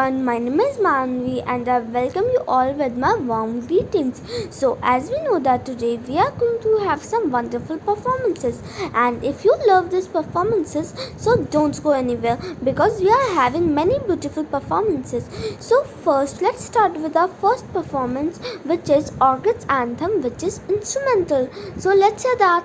everyone, my name is Manvi and I welcome you all with my warm greetings. So, as we know that today we are going to have some wonderful performances, and if you love these performances, so don't go anywhere because we are having many beautiful performances. So, first let's start with our first performance, which is Orchid's Anthem, which is instrumental. So, let's hear that.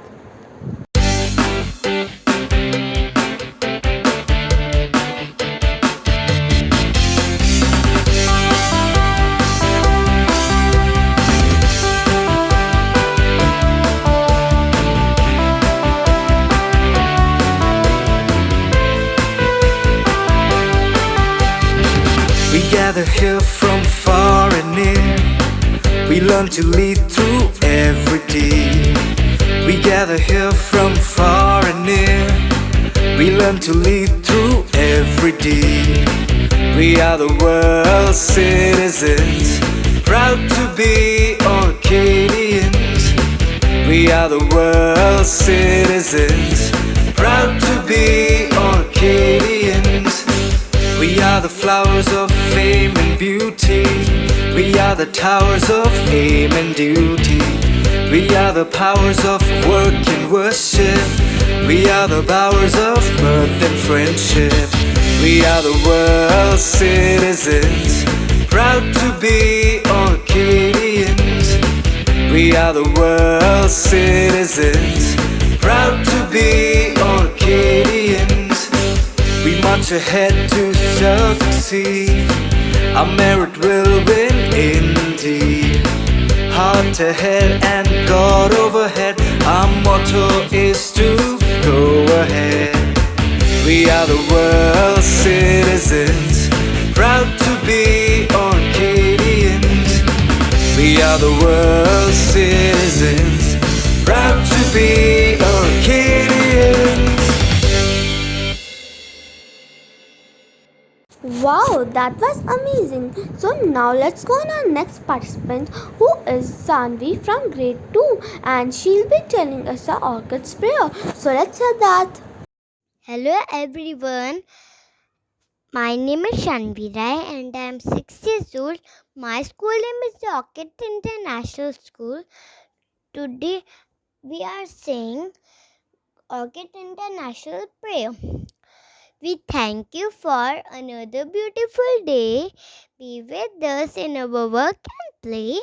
We gather here from far and near. We learn to lead through every day. We gather here from far and near. We learn to lead through every day. We are the world's citizens, proud to be Orchidians. We are the world's citizens, proud to be Orchidians. We are the flowers of fame and beauty. We are the towers of aim and duty. We are the powers of work and worship. We are the bowers of mirth and friendship. We are the world's citizens, proud to be Orchidians. We are the world's citizens, proud to be Orchidians. We march ahead to succeed. Our merit will win indeed. Heart ahead and God overhead. Our motto is to go ahead. We are the world's citizens, proud to be Orchidians. We are the world's citizens, proud to be Orchidians. Wow, that was amazing. So now let's go on our next participant, who is Sanvi from grade 2, and she'll be telling us our Orchid's prayer. So let's hear that. Hello everyone, my name is Shanvi Rai and I am 6 years old. My school name is the Orchid International School. Today we are saying Orchid International Prayer. We thank you for another beautiful day. Be with us in our work and play.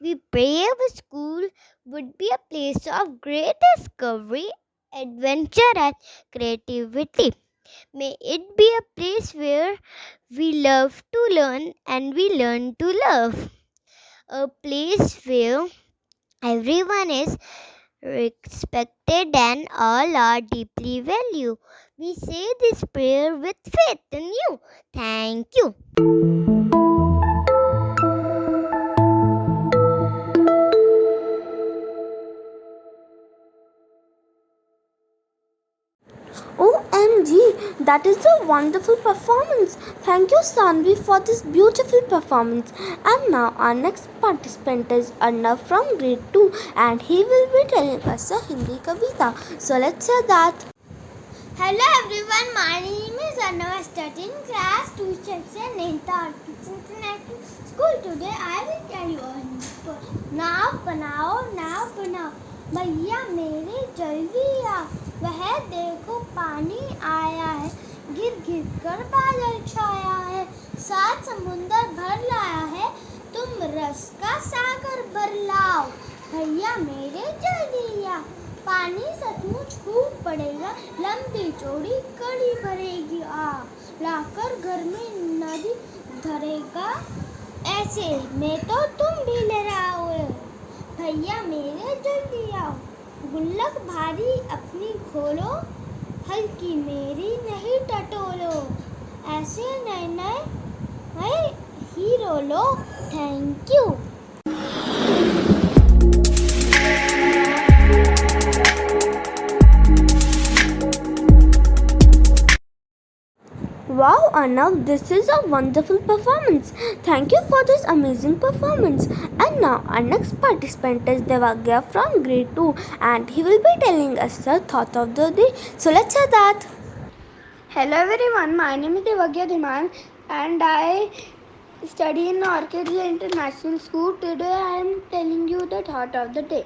We pray our school would be a place of great discovery, adventure and creativity. May it be a place where we love to learn and we learn to love. A place where everyone is respected and all are deeply valued. We say this prayer with faith in you. Thank you. OMG, that is a wonderful performance. Thank you, Sanvi, for this beautiful performance. And now our next participant is Arnav from grade 2, and he will be telling us a Hindi Kavita. So let's hear that. Hello everyone, my name is Arnav, studying class 2 section in the Orchids International School. Today I will tell you नाव बनाओ भैया मेरे जल्दी आ, वह देखो पानी आया है, गिर गिर कर बादल छाया है, सात समुंदर भर लाया है, तुम रस का सागर भर लाओ, भैया मेरे जल्दी आ, पानी सचमुच खूब पड़ेगा, लंबी चौड़ी कड़ी भरेगी आ, लाकर घर में नदी धरेगा, ऐसे में तो तुम भी लहराओ, भैया मेरे जल्दी आओ, गुल्लक भारी अपनी खोलो, हल्की मेरी नहीं टटोलो, ऐसे नए नए hero low. Thank you. Wow, Arnav, this is a wonderful performance. Thank you for this amazing performance. And now our next participant is Devagya from grade 2, and he will be telling us the thought of the day. So let's hear that. Hello everyone, my name is Devagya Dhiman and I study in Orchidley International School. Today I am telling you the thought of the day.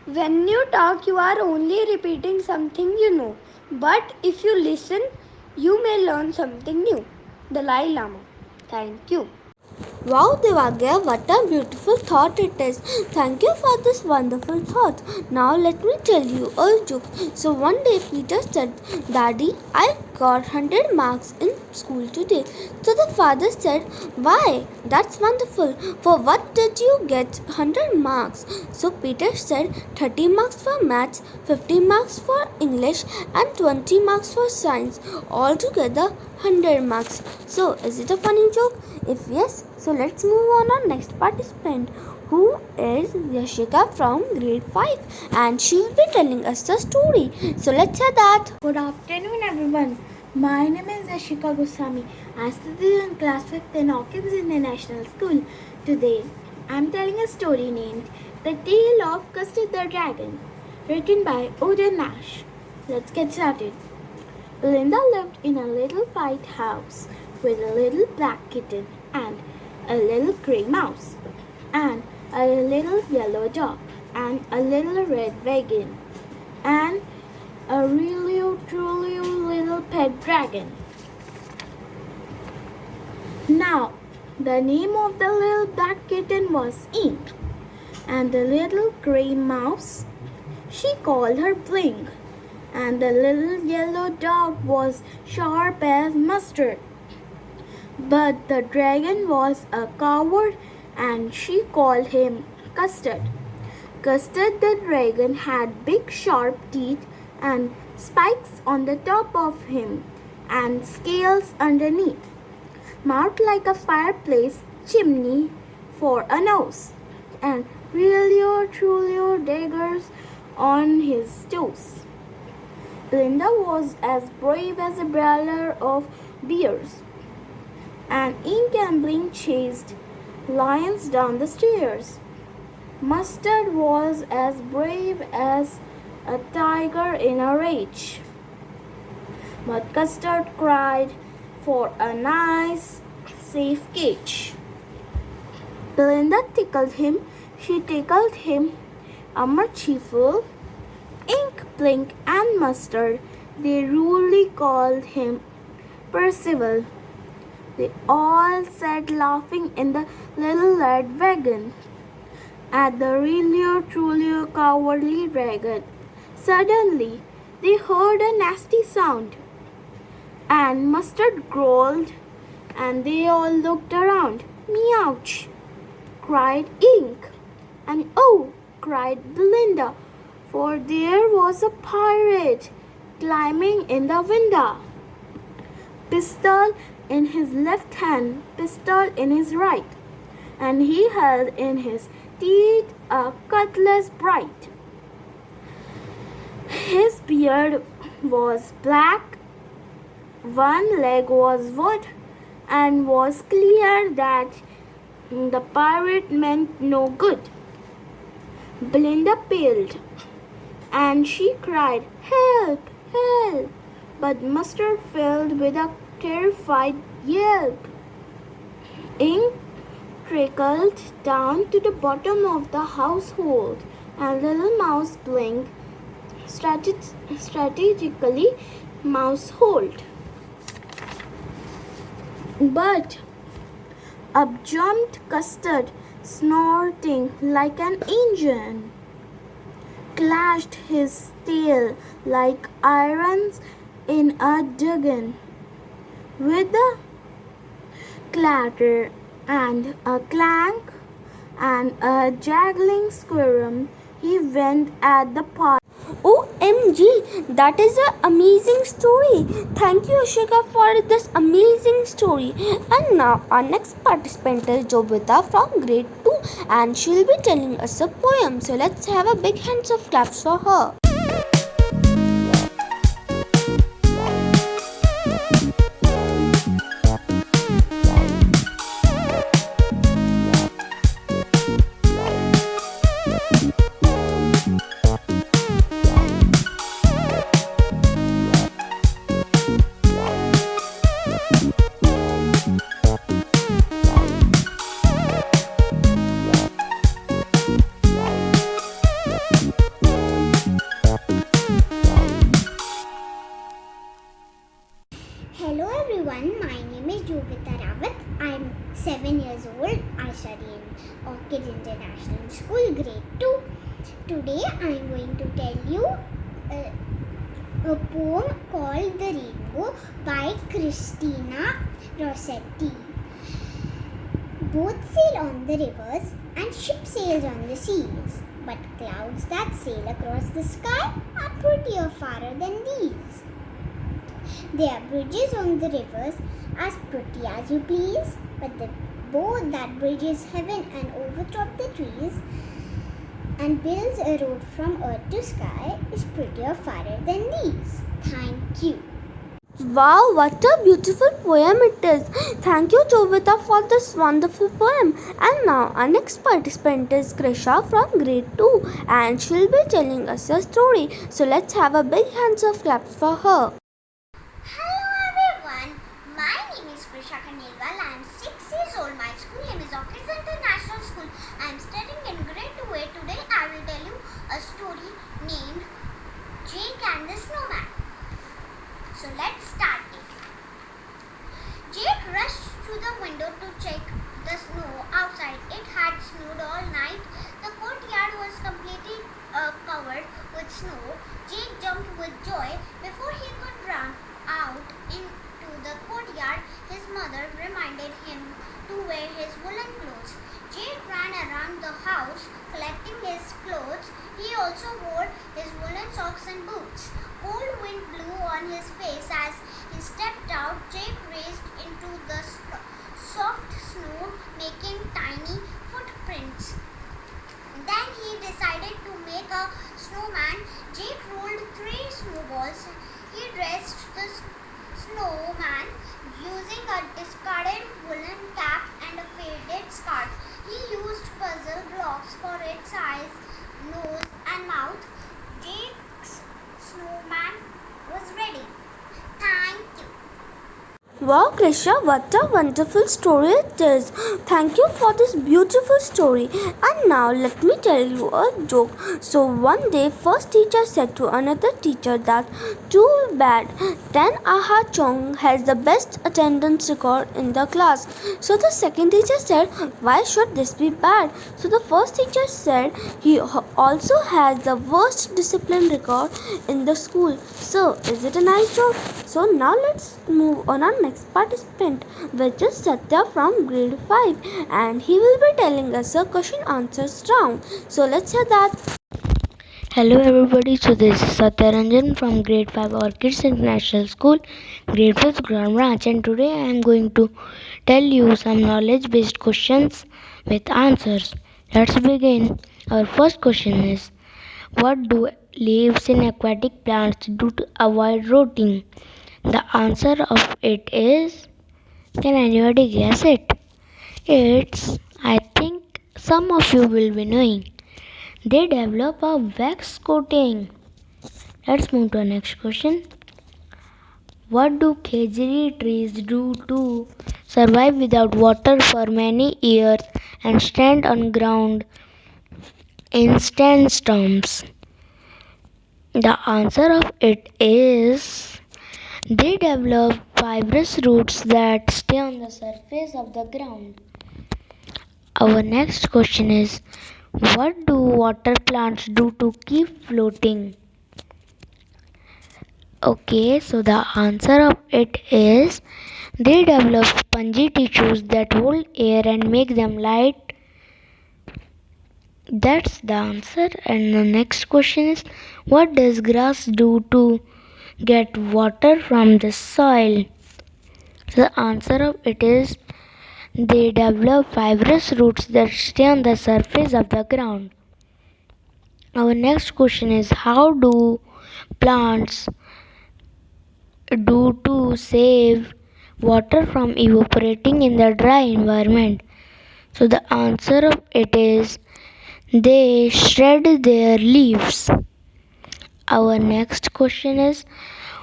When you talk, you are only repeating something you know. But if you listen, you may learn something new. Dalai Lama. Thank you. Wow, Devagya, what a beautiful thought it is. Thank you for this wonderful thought. Now let me tell you a joke. So one day Peter said, Daddy, I got 100 marks in school today. So the father said, Why? That's wonderful. For what did you get 100 marks? So Peter said, 30 marks for maths, 50 marks for English and 20 marks for science. Altogether 100 marks. So is it a funny joke? If yes, so let's move on our next participant, who is Yashika from grade 5, and she will be telling us the story. So let's hear that. Good afternoon, everyone. My name is Yashika Goswami. I study in class 5th in Hawkins International School. Today, I am telling a story named The Tale of Custard the Dragon, written by Oden Nash. Let's get started. Belinda lived in a little white house with a little black kitten and a little gray mouse and a little yellow dog and a little red wagon and a really truly little pet dragon. Now, the name of the little black kitten was Ink, and the little gray mouse, she called her Blink, and the little yellow dog was sharp as mustard. But the dragon was a coward, and she called him Custard. Custard the dragon had big sharp teeth and spikes on the top of him and scales underneath, mouth like a fireplace chimney for a nose, and really truly daggers on his toes. Belinda was as brave as a brawler of bears, and Ink and Blink chased lions down the stairs. Mustard was as brave as a tiger in a rage, but Custard cried for a nice, safe cage. Belinda tickled him, she tickled him, a merciful Ink, Blink, and Mustard, they rudely called him Percival. They all sat laughing in the little red wagon at the really truly cowardly dragon. Suddenly, they heard a nasty sound, and Mustard growled, and they all looked around. Meouch! Cried Ink, and oh! Cried Belinda, for there was a pirate climbing in the window. Pistol in his left hand, pistol in his right, and he held in his teeth a cutlass bright. His beard was black, one leg was wood, and was clear that the pirate meant no good. Belinda paled, and she cried, Help! Help! But Mustard filled with a terrified yelp. Ink trickled down to the bottom of the household, and little mouse Blink strategically mouseholed. But up jumped Custard, snorting like an engine, clashed his tail like irons in a duggan. With a clatter and a clank and a juggling squirm, he went at the party. OMG, that is an amazing story. Thank you, Ashika, for this amazing story. And now our next participant is Jobita from grade 2, and she'll be telling us a poem. So let's have a big hands of claps for her. School, grade 2. Today I am going to tell you a poem called The Rainbow by Christina Rossetti. Boats sail on the rivers and ship sails on the seas, but clouds that sail across the sky are prettier fairer than these. There are bridges on the rivers as pretty as you please, but the boat that bridges heaven and overtop the trees and builds a road from earth to sky is prettier fairer than these. Thank you. Wow, what a beautiful poem it is. Thank you, Jovita, for this wonderful poem. And now, our next participant is Krisha from grade 2, and she'll be telling us a story. So, let's have a big hands of claps for her. Hello everyone, my name is Prisha Khandelwal. I am 6 years old. My school name is Orchids International School. I am studying in grade 2A. Today I will tell you a story named Jake and the Snowman. So let's start it. Jake rushed to the window to check the snow outside. It had snowed all night. The courtyard was completely covered with snow. Jake jumped with joy. Before he could run out into the courtyard, his mother reminded him to wear his woolen clothes. Jake ran around the house collecting his clothes. He also wore his woolen socks and boots. Cold wind blew on his face as he stepped out. Jake raced into the soft snow, making tiny footprints. Then he decided to make a snowman. Jake rolled 3 snowballs. He dressed the snowman using a discarded woolen cap and a faded scarf. He used puzzle blocks for its eyes, nose, and mouth. Jake's snowman was ready. Thank you. Wow, Krisha, what a wonderful story it is. Thank you for this beautiful story. And now let me tell you a joke. So one day, first teacher said to another teacher that too bad, Tan Aha Chong has the best attendance record in the class. So the second teacher said, why should this be bad? So the first teacher said, he also has the worst discipline record in the school. So is it a nice joke? So now let's move on our next participant, which is Satya from grade 5, and he will be telling us a question answers round. So let's hear that. Hello everybody, so this is Satya Ranjan from grade 5 Orchids International School, grade 5th ground branch, and today I am going to tell you some knowledge based questions with answers. Let's begin. Our first question is, what do leaves in aquatic plants do to avoid rotting? The answer of it is, can anybody guess it? It's, I think some of you will be knowing. They develop a wax coating. Let's move to the next question. What do khejri trees do to survive without water for many years and stand on ground in sandstorms? The answer of it is, they develop fibrous roots that stay on the surface of the ground. Our next question is, what do water plants do to keep floating? Okay, so the answer of it is, they develop spongy tissues that hold air and make them light. That's the answer. And the next question is, what does grass do to get water from the soil? The answer of it is, they develop fibrous roots that stay on the surface of the ground. Our next question is, how do plants do to save water from evaporating in the dry environment? So the answer of it is, they shred their leaves. Our next question is,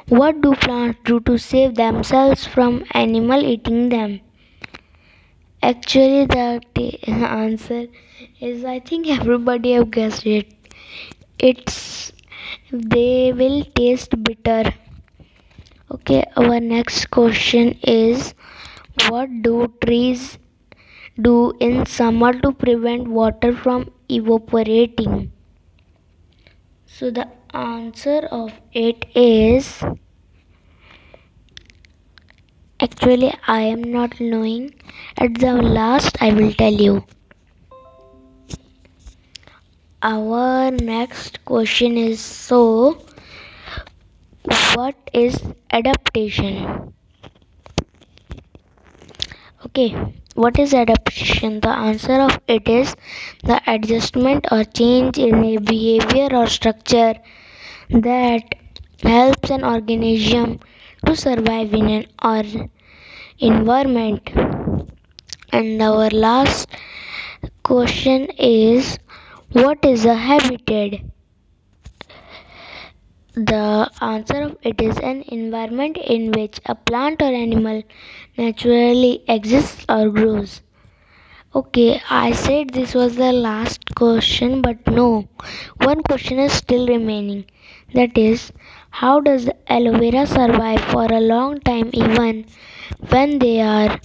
what do plants do to save themselves from animal eating them? Actually, the answer is, I think everybody have guessed it. It's, they will taste bitter. Okay, our next question is, what do trees do in summer to prevent water from evaporating? So the answer of it is, actually I am not knowing. At the last I will tell you. Our next question is, so what is adaptation? Okay, what is adaptation? The answer of it is the adjustment or change in a behavior or structure that helps an organism to survive in an or environment. And our last question is, what is a habitat? The answer of it is an environment in which a plant or animal naturally exists or grows. Okay, I said this was the last question, but no, one question is still remaining. That is, how does the aloe vera survive for a long time even when there are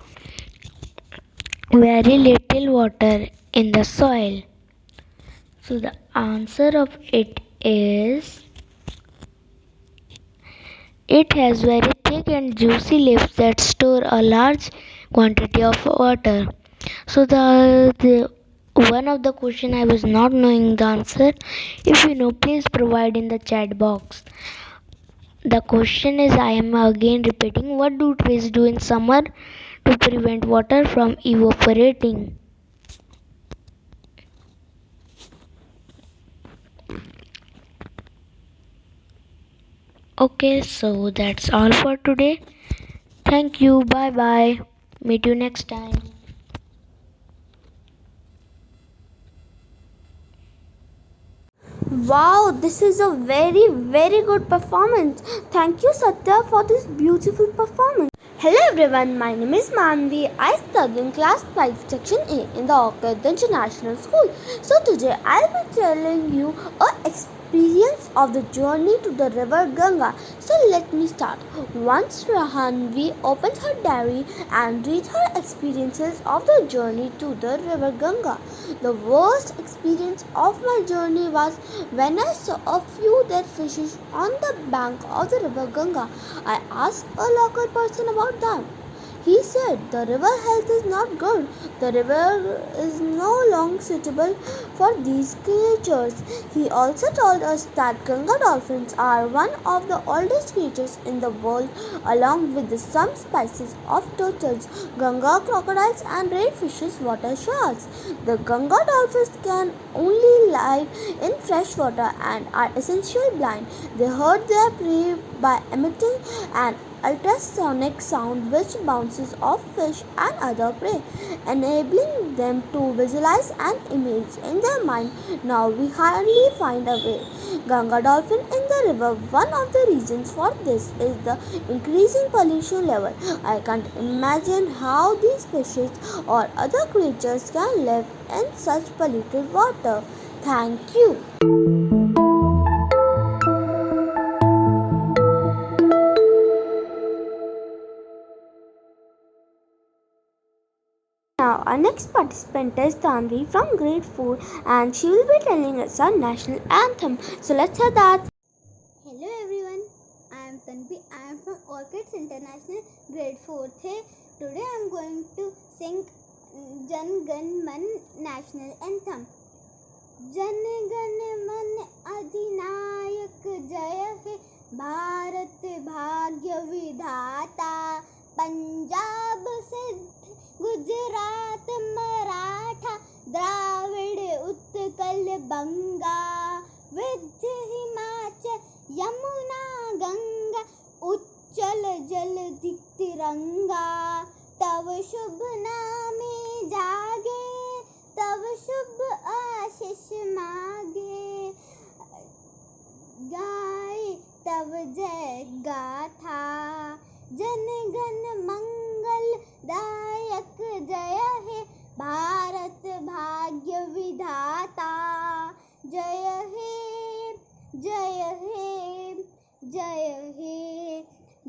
very little water in the soil? So the answer of it is, it has very thick and juicy leaves that store a large quantity of water. So the one of the question I was not knowing the answer. If you know, please provide in the chat box. The question is, I am again repeating, what do trees do in summer to prevent water from evaporating? Okay, so that's all for today. Thank you. Bye bye. Meet you next time. Wow, this is a very good performance. Thank you, Satya, for this beautiful performance. Hello everyone, my name is Manvi. I study in class 5 section A in the Orchid International School. So today I'll be telling you a experience of the journey to the river Ganga. So let me start. Once Rahanvi opened her diary and read her experiences of the journey to the river Ganga. The worst experience of my journey was when I saw a few dead fishes on the bank of the river Ganga. I asked a local person about that. He said the river health is not good. The river is no longer suitable for these creatures. He also told us that Ganga dolphins are one of the oldest creatures in the world, along with some species of turtles, Ganga crocodiles and red fishes, water sharks. The Ganga dolphins can only live in fresh water and are essentially blind. They hurt their prey by emitting an ultrasonic sound which bounces off fish and other prey, enabling them to visualize an image in their mind. Now we hardly find a way. Ganga dolphin in the river. One of the reasons for this is the increasing pollution level. I can't imagine how these fishes or other creatures can live in such polluted water. Thank you. Now, our next participant is Tanvi from grade 4 and she will be telling us our national anthem. So, let's hear that. Hello everyone, I am Tanvi. I am from Orchids International grade 4th. Today I am going to sing Jan Gan Man National Anthem. Jan Gan Man Adhinayak Jaya Hai, Bharat Bhagya Vidhata, Punjab Sidh Gujarat Maratha, Dravid Utkal Banga, Vidya Himachal Yamuna Ganga, Uchchal Jal Tiranga, Tav Shubh Naame Jage, Tav Shubh Ashish Mage, Gaye Tav Jai Gatha, Jan Gan Mangal Dayak Jaya Hai, Bharat Bhagya Vidhata, Jaya Hai, Jaya Hai, Jaya Hai,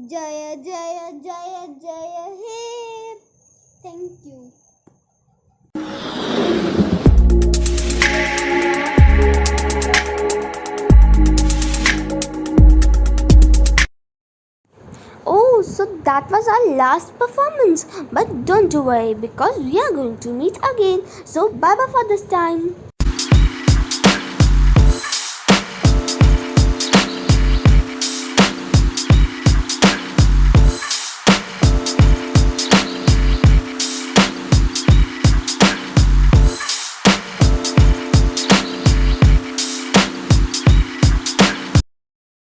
Jaya Jaya Jaya Jaya Hai. Thank you. that was our last performance. But don't worry because we are going to meet again. So bye bye for this time.